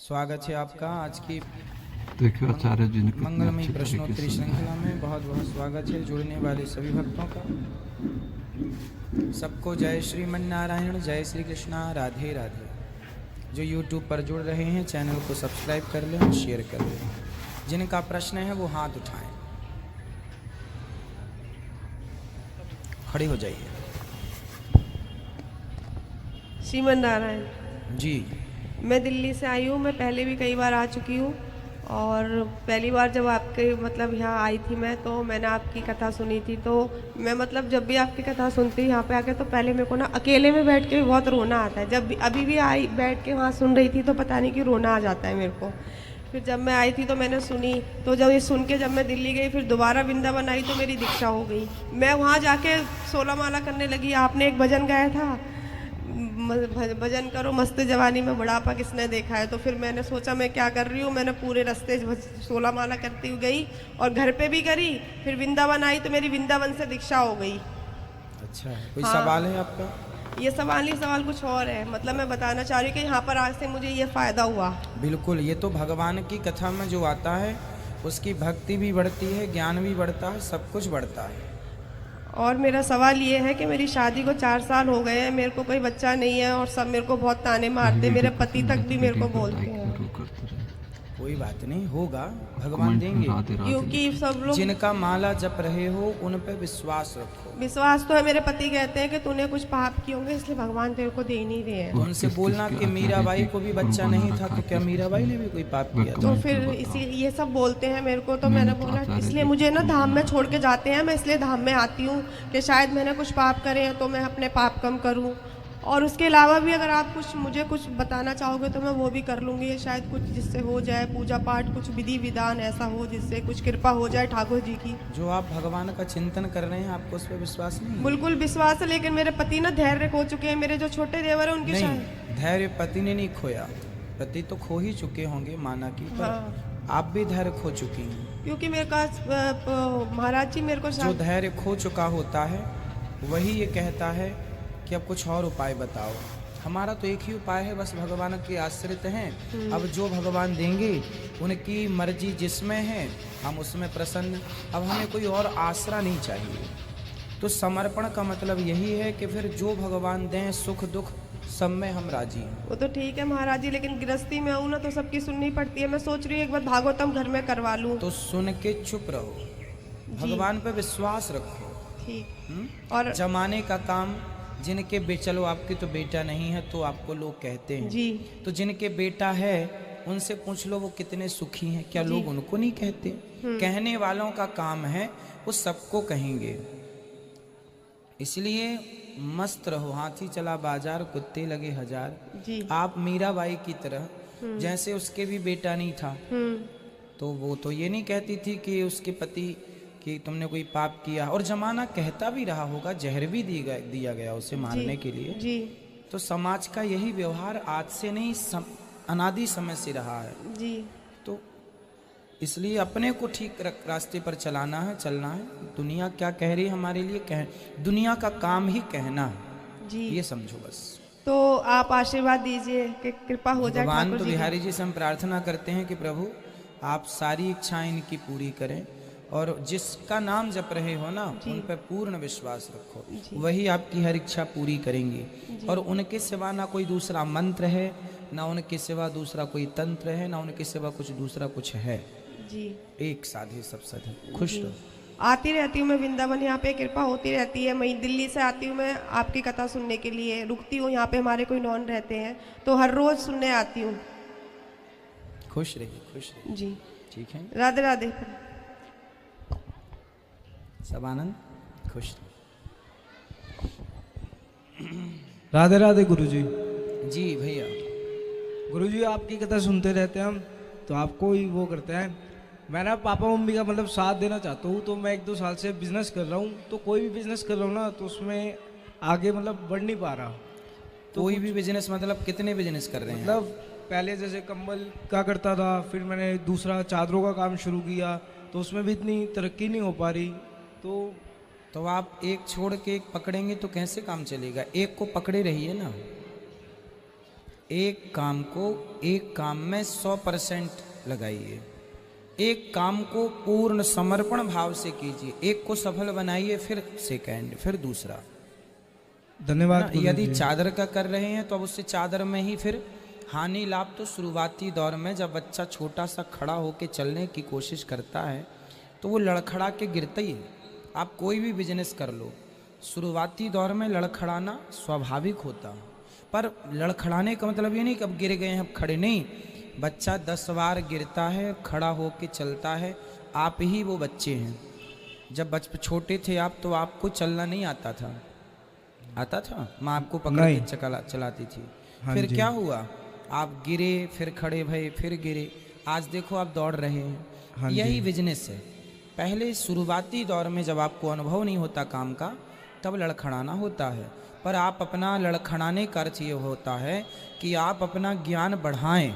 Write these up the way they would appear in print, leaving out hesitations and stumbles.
स्वागत है आपका आज की देखिए आचार्य जी ने मंगलमयी प्रश्नोत्तरी श्रृंखला में बहुत बहुत स्वागत है जुड़ने वाले सभी भक्तों का। सबको जय श्रीमन नारायण, जय श्री कृष्णा, राधे राधे। जो YouTube पर जुड़ रहे हैं चैनल को सब्सक्राइब कर लें और शेयर कर लें। जिनका प्रश्न है वो हाथ उठाएं, खड़े हो जाइए। श्रीमन नारायण जी, मैं दिल्ली से आई हूँ। मैं पहले भी कई बार आ चुकी हूँ और पहली बार जब आपके यहाँ आई थी मैं, तो मैंने आपकी कथा सुनी थी। तो मैं जब भी आपकी कथा सुनती हूँ यहाँ पे आके, तो पहले मेरे को ना अकेले में बैठ के बहुत रोना आता है। जब भी अभी भी आई बैठ के वहाँ सुन रही थी तो पता नहीं कि रोना आ जाता है मेरे को। फिर जब मैं आई थी तो मैंने सुनी, तो जब ये सुन के जब मैं दिल्ली गई, फिर दोबारा वृंदावन आई तो मेरी दीक्षा हो गई। मैं वहाँ जाके 16 माला करने लगी। आपने एक भजन गाया था, भजन करो मस्त जवानी में बुढ़ापा किसने देखा है। तो फिर मैंने सोचा मैं क्या कर रही हूँ, मैंने पूरे रास्ते 16 माला करती हुई गई और घर पे भी करी। फिर वृंदावन आई तो मेरी वृंदावन से दीक्षा हो गई। अच्छा है। कोई हाँ। सवाल है आपका? ये सवाल नहीं, सवाल कुछ और है। मैं बताना चाह रही हूँ कि यहाँ पर आज से मुझे ये फ़ायदा हुआ। बिल्कुल, ये तो भगवान की कथा में जो आता है उसकी भक्ति भी बढ़ती है, ज्ञान भी बढ़ता है, सब कुछ बढ़ता है। और मेरा सवाल ये है कि मेरी शादी को 4 साल हो गए हैं, मेरे को कोई बच्चा नहीं है और सब मेरे को बहुत ताने मारते, मेरे पति तक भी मेरे को बोलते हैं। कोई बात नहीं, होगा, भगवान देंगे। क्योंकि सब लोग जिनका माला जप रहे हो उन पे विश्वास रखो। विश्वास तो है। मेरे पति कहते हैं कि तूने कुछ पाप किए होंगे इसलिए भगवान तेरे को दे ही नहीं रहे हैं। तो उनसे बोलना कि मीराबाई को भी बच्चा नहीं था तो क्या मीराबाई ने भी कोई पाप किया था? तो फिर इसी ये सब बोलते हैं मेरे को। तो मैंने बोला इसलिए मुझे ना धाम में छोड़ के जाते हैं, मैं इसलिए धाम में आती हूँ कि शायद मैंने कुछ पाप करे हैं तो मैं अपने पाप कम करूँ। और उसके अलावा भी अगर आप मुझे कुछ बताना चाहोगे तो मैं वो भी कर लूँगी। शायद कुछ जिससे हो जाए, पूजा पाठ, कुछ विधि विधान ऐसा हो जिससे कुछ कृपा हो जाए ठाकुर जी की। जो आप भगवान का चिंतन कर रहे हैं आपको उस पर विश्वास नहीं है? बिल्कुल विश्वास है, लेकिन मेरे पति ना धैर्य खो चुके हैं। मेरे जो छोटे देवर है उनके नहीं, धैर्य पति ने नहीं खोया, पति तो खो ही चुके होंगे माना की, पर हाँ। आप भी धैर्य खो चुकी हैं। क्योंकि मेरे पास महाराज जी मेरे को जो धैर्य खो चुका होता है वही ये कहता है कि अब कुछ और उपाय बताओ। हमारा तो एक ही उपाय है, बस भगवान के आश्रित हैं। अब जो भगवान देंगे उनकी मर्जी जिसमें है हम उसमें प्रसन्न। अब हमें कोई और आसरा नहीं चाहिए। तो समर्पण का मतलब यही है कि फिर जो भगवान दें, सुख दुख सब में हम राजी हैं। वो तो ठीक है महाराज जी, लेकिन गृहस्थी में आऊँ ना तो सबकी सुननी पड़ती है। मैं सोच रही हूँ एक बार भागवतम घर में करवा लूँ। तो सुन के चुप रहो, भगवान पे विश्वास रखो। ठीक। और जमाने का काम, जिनके चलो आपके तो बेटा नहीं है तो आपको लोग कहते हैं जी, तो जिनके बेटा है उनसे पूछ लो वो कितने सुखी हैं, क्या लोग उनको नहीं कहते? कहने वालों का काम है, वो सबको कहेंगे। इसलिए मस्त रहो, हाथी चला बाजार कुत्ते लगे हजार। जी। आप मीराबाई की तरह, जैसे उसके भी बेटा नहीं था तो वो तो ये नहीं कहती थी कि उसके पति कि तुमने कोई पाप किया। और जमाना कहता भी रहा होगा, जहर भी दिया गया उसे मारने के लिए। जी। तो समाज का यही व्यवहार आज से नहीं, अनादि समय से रहा है। जी। तो इसलिए अपने को ठीक रास्ते पर चलाना है, चलना है। दुनिया क्या कह रही है हमारे लिए, दुनिया का काम ही कहना है जी, ये समझो बस। तो आप आशीर्वाद दीजिए कि कृपा हो जाए भगवान ठाकुर तो जी की। बिहारी जी से हम प्रार्थना करते हैं कि प्रभु आप सारी इच्छाएं इनकी पूरी करें, और जिसका नाम जप रहे हो ना उन पर पूर्ण विश्वास रखो, वही आपकी हर इच्छा पूरी करेंगे। और उनके सिवा ना कोई दूसरा मंत्र है, ना उनके सिवा दूसरा कोई तंत्र है, ना उनके सिवा कुछ दूसरा कुछ है। जी। एक साधे सब साधे। खुश रहो। आती रहती हूँ मैं वृंदावन, यहाँ पे कृपा होती रहती है। मैं दिल्ली से आती हूँ मैं आपकी कथा सुनने के लिए, रुकती हूँ यहाँ पे, हमारे कोई नॉन रहते हैं तो हर रोज सुनने आती हूँ। खुश रहिए, खुश रहिए। जी, ठीक है, राधे राधे। सब आनंद, खुश राधे राधे गुरुजी। जी भैया। गुरुजी आपकी कथा सुनते रहते हैं हम, तो आपको ही वो करते हैं। मैं ना पापा मम्मी का साथ देना चाहता हूँ। तो मैं 1-2 साल से बिजनेस कर रहा हूँ, तो कोई भी बिजनेस कर रहा हूँ ना तो उसमें आगे बढ़ नहीं पा रहा। तो कोई भी बिजनेस कितने बिजनेस कर रहे हैं? पहले जैसे कंबल का करता था, फिर मैंने दूसरा चादरों का काम शुरू किया, तो उसमें भी इतनी तरक्की नहीं हो पा रही। तो आप एक छोड़ के एक पकड़ेंगे तो कैसे काम चलेगा? एक को पकड़े रहिए ना। एक काम में 100% लगाइए। एक काम को पूर्ण समर्पण भाव से कीजिए। एक को सफल बनाइए, फिर सेकंड, फिर दूसरा। धन्यवाद ना, यदि गुरुजी। चादर का कर रहे हैं तो अब उससे चादर में ही फिर हानि लाभ। तो शुरुआती दौर में जब बच्चा छोटा सा खड़ा होकर चलने की कोशिश करता है तो वो लड़खड़ा के गिरता ही है। आप कोई भी बिजनेस कर लो, शुरुआती दौर में लड़खड़ाना स्वाभाविक होता है, पर लड़खड़ाने का मतलब ये नहीं कि अब गिर गए हैं अब खड़े नहीं। बच्चा 10 बार गिरता है, खड़ा होके चलता है। आप ही वो बच्चे हैं। जब बचपन छोटे थे आप, तो आपको चलना नहीं आता था? आता था? माँ आपको पकड़ नहीं। के चलाती थी। हाँ फिर जी। क्या हुआ? आप गिरे, फिर खड़े भए, फिर गिरे, आज देखो आप दौड़ रहे हैं। हाँ जी। यही बिजनेस है। पहले शुरुआती दौर में जब आपको अनुभव नहीं होता काम का, तब लड़खड़ाना होता है। पर आप अपना लड़खड़ाने का अर्थ ये होता है कि आप अपना ज्ञान बढ़ाएं,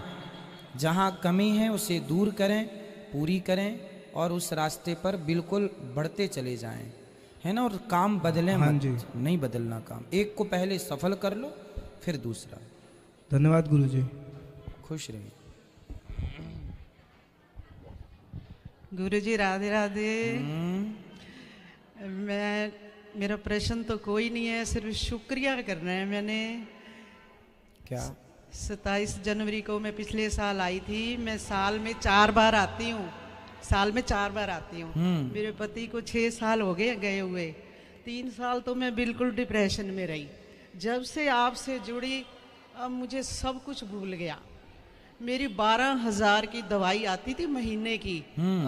जहाँ कमी है उसे दूर करें, पूरी करें, और उस रास्ते पर बिल्कुल बढ़ते चले जाएं, है ना। और काम बदलें हाँ मत, जी। नहीं बदलना काम। एक को पहले सफल कर लो, फिर दूसरा। धन्यवाद गुरुजी। खुश रहिए। गुरुजी राधे राधे। मेरा प्रश्न तो कोई नहीं है, सिर्फ शुक्रिया करना है। मैंने क्या? 27 जनवरी को मैं पिछले साल आई थी। मैं साल में 4 बार आती हूँ, साल में 4 बार आती हूँ। मेरे पति को 6 साल हो गए गए हुए। 3 साल तो मैं बिल्कुल डिप्रेशन में रही। जब से आपसे जुड़ी अब मुझे सब कुछ भूल गया। मेरी 12,000 की दवाई आती थी महीने की,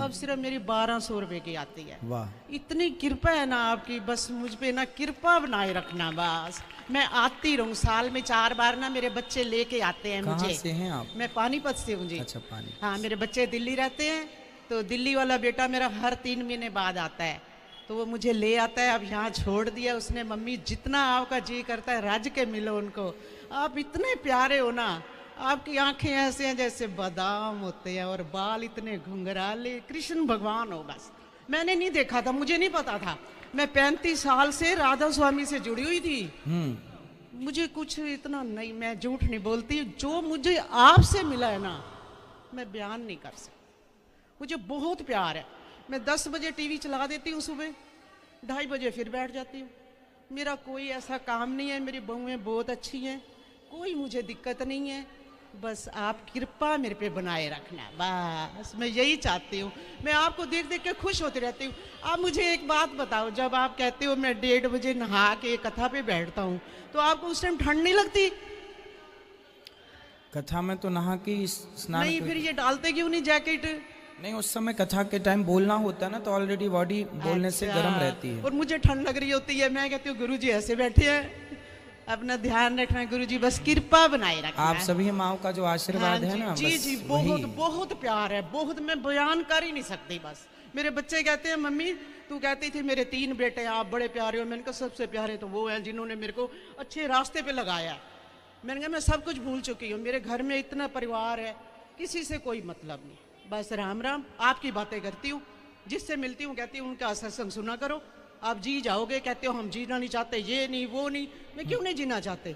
अब सिर्फ मेरी 1200 रुपए की आती है। वाह। इतनी कृपा है ना आपकी, बस मुझ पे ना कृपा बनाए रखना। बस मैं आती रहूं। साल में 4 बार ना मेरे बच्चे लेके आते हैं कहाँ मुझे। से हैं आप? मैं पानीपत से हूँ जी। अच्छा, पानी। हाँ, मेरे बच्चे दिल्ली रहते हैं, तो दिल्ली वाला बेटा मेरा हर 3 महीने बाद आता है, तो वो मुझे ले आता है। अब यहाँ छोड़ दिया उसने। मम्मी जितना आपका जी करता है रज के मिलो उनको। आप इतने प्यारे हो ना, आपकी आंखें ऐसे हैं जैसे बादाम होते हैं, और बाल इतने घुंघराले। कृष्ण भगवान हो बस। मैंने नहीं देखा था, मुझे नहीं पता था। मैं 35 साल से राधा स्वामी से जुड़ी हुई थी। मुझे कुछ इतना नहीं, मैं झूठ नहीं बोलती। जो मुझे आपसे मिला है ना, मैं बयान नहीं कर सकती। मुझे बहुत प्यार है। मैं 10 बजे टीवी चला देती हूँ सुबह, 2:30 बजे फिर बैठ जाती हूँ। मेरा कोई ऐसा काम नहीं है। मेरी बहुएं बहुत अच्छी हैं, कोई मुझे दिक्कत नहीं है। बस आप कृपा मेरे पे बनाए रखना, बस मैं यही चाहती हूँ। मैं आपको देख देख के खुश होती रहती हूँ। आप मुझे एक बात बताओ, जब आप कहते हो मैं 1:30 बजे नहा के कथा पे बैठता हूँ, तो आपको उस टाइम ठंड नहीं लगती? कथा में तो नहा के स्नान नहीं, फिर ये डालते क्यों नहीं जैकेट? नहीं, उस समय कथा के टाइम बोलना होता है ना, तो ऑलरेडी बॉडी बोलने से अच्छा। गर्म रहती है। और मुझे ठंड लग रही होती है। मैं कहती हूँ गुरुजी ऐसे बैठे हैं, अपना ध्यान रखना गुरुजी, बस कृपा बनाए रखना। आप सभी माओ का जो आशीर्वाद है ना, जी बस जी, वही। बहुत बहुत प्यार है, बहुत। मैं बयान कर ही नहीं सकती। बस मेरे बच्चे कहते हैं मम्मी तू कहती थी मेरे 3 बेटे हैं, आप बड़े प्यारे हो। मैंने कहा सबसे प्यारे तो वो हैं जिन्होंने मेरे को अच्छे रास्ते पे लगाया है। मैंने कहा मैं सब कुछ भूल चुकी हूँ। मेरे घर में इतना परिवार है, किसी से कोई मतलब नहीं। बस राम राम। आपकी बातें करती हूँ, जिससे मिलती हूँ कहती हूँ उनका सत्संग सुना करो, आप जी जाओगे। कहते हो हम जीना नहीं चाहते, ये नहीं वो नहीं। मैं क्यों नहीं जीना चाहते?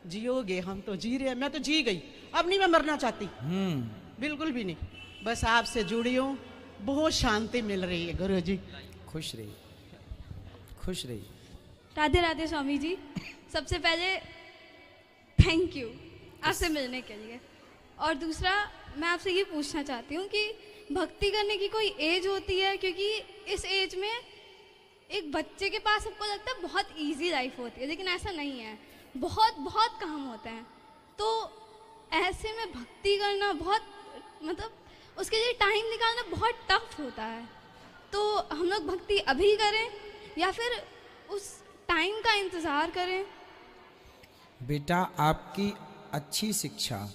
जियोगे, हम तो जी रहे हैं। मैं तो जी गई, अब नहीं मैं मरना चाहती, बिल्कुल भी नहीं। बस आपसे जुड़ी हूँ, बहुत शांति मिल रही है गुरुजी। खुश रहिए, खुश रहिए। राधे राधे स्वामी जी। सबसे पहले थैंक यू आपसे मिलने के लिए। और दूसरा मैं आपसे ये पूछना चाहती हूँ कि भक्ति करने की कोई एज होती है? क्योंकि इस एज में एक बच्चे के पास सबको लगता है बहुत इजी लाइफ होती है, लेकिन ऐसा नहीं है। बहुत बहुत काम होते हैं। तो ऐसे में भक्ति करना बहुत, मतलब उसके लिए टाइम निकालना बहुत टफ होता है। तो हम लोग भक्ति अभी करें या फिर उस टाइम का इंतज़ार करें? बेटा, आपकी अच्छी शिक्षा,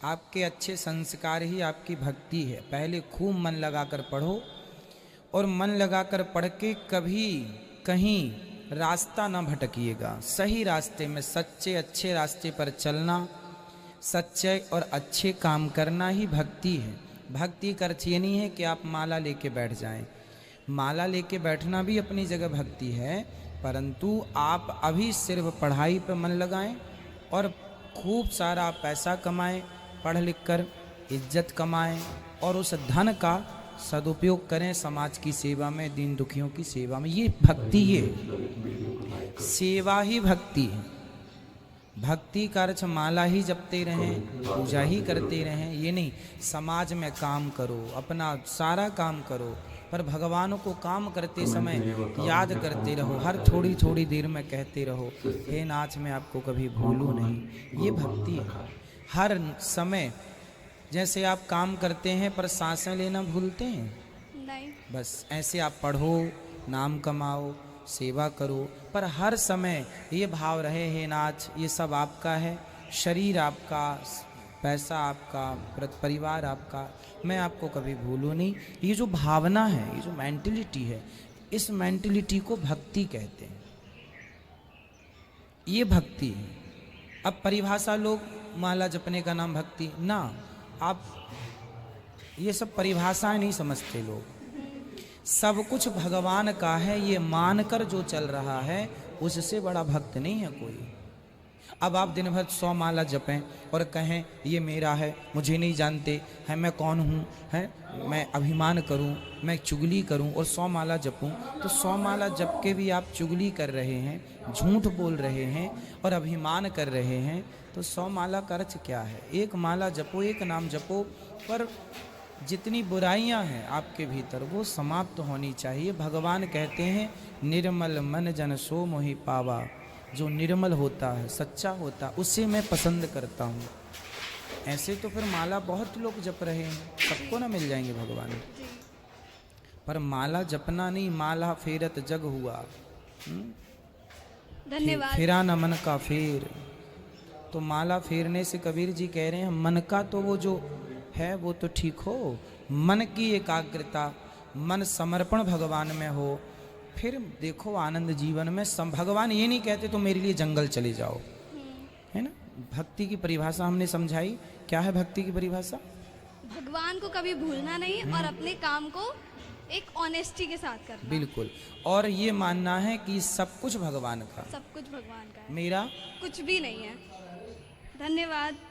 आपके अच्छे संस्कार ही आपकी भक्ति है। पहले खूब मन लगाकर पढ़ो, और मन लगाकर पढ़ के कभी कहीं रास्ता ना भटकिएगा। सही रास्ते में, सच्चे अच्छे रास्ते पर चलना, सच्चे और अच्छे काम करना ही भक्ति है। भक्ति का अर्थ ये नहीं है कि आप माला लेके बैठ जाएं। माला लेके बैठना भी अपनी जगह भक्ति है, परंतु आप अभी सिर्फ पढ़ाई पर मन लगाएं और खूब सारा पैसा कमाएं, पढ़ लिख कर इज्जत कमाएं और उस धन का सदुपयोग करें समाज की सेवा में, दीन दुखियों की सेवा में। ये भक्ति है, सेवा ही भक्ति है। भक्ति का अर्थ माला ही जपते रहें, पूजा ही करते रहें, ये नहीं समाज में काम करो, अपना सारा काम करो, पर भगवान को काम करते समय याद करते रहो, हर थोड़ी थोड़ी देर में कहते रहो, हे नाथ मैं आपको कभी भूलूं नहीं। ये भक्ति है। हर समय जैसे आप काम करते हैं पर सांसें लेना भूलते हैं, नहीं। बस ऐसे आप पढ़ो, नाम कमाओ, सेवा करो, पर हर समय ये भाव रहे, हे नाथ ये सब आपका है, शरीर आपका, पैसा आपका, परिवार आपका, मैं आपको कभी भूलूं नहीं। ये जो भावना है, ये जो मेंटलिटी है, इस मेंटलिटी को भक्ति कहते हैं। ये भक्ति है। अब परिभाषा लोग माला जपने का नाम भक्ति ना, आप ये सब परिभाषाएं नहीं समझते लोग। सब कुछ भगवान का है ये मानकर जो चल रहा है उससे बड़ा भक्त नहीं है कोई। अब आप दिन भर 100 माला जपें और कहें ये मेरा है, मुझे नहीं जानते हैं, मैं कौन हूँ, हैं मैं अभिमान करूँ, मैं चुगली करूँ और 100 माला जपूँ, तो 100 माला जप के भी आप चुगली कर रहे हैं, झूठ बोल रहे हैं और अभिमान कर रहे हैं। तो 100 माला का अर्थ क्या है? एक माला जपो, एक नाम जपो, पर जितनी बुराइयां हैं आपके भीतर वो समाप्त होनी चाहिए। भगवान कहते हैं निर्मल मन जन सो मोहि पावा। जो निर्मल होता है, सच्चा होता है, उसे मैं पसंद करता हूँ। ऐसे तो फिर माला बहुत लोग जप रहे हैं, सबको ना मिल जाएंगे भगवान, पर माला जपना नहीं, माला फेरत जग हुआ। धन्यवाद। फेरा न मन का फेर। तो माला फेरने से कबीर जी कह रहे हैं मन का तो वो जो है वो तो ठीक हो, मन की एकाग्रता, मन समर्पण भगवान में हो, फिर देखो आनंद जीवन में। भगवान ये नहीं कहते तो मेरे लिए जंगल चले जाओ, है ना। भक्ति की परिभाषा हमने समझाई। क्या है भक्ति की परिभाषा? भगवान को कभी भूलना नहीं और अपने काम को एक ऑनेस्टी के साथ करना। बिल्कुल। और ये मानना है कि सब कुछ भगवान का, सब कुछ भगवान का है, मेरा कुछ भी नहीं है। धन्यवाद।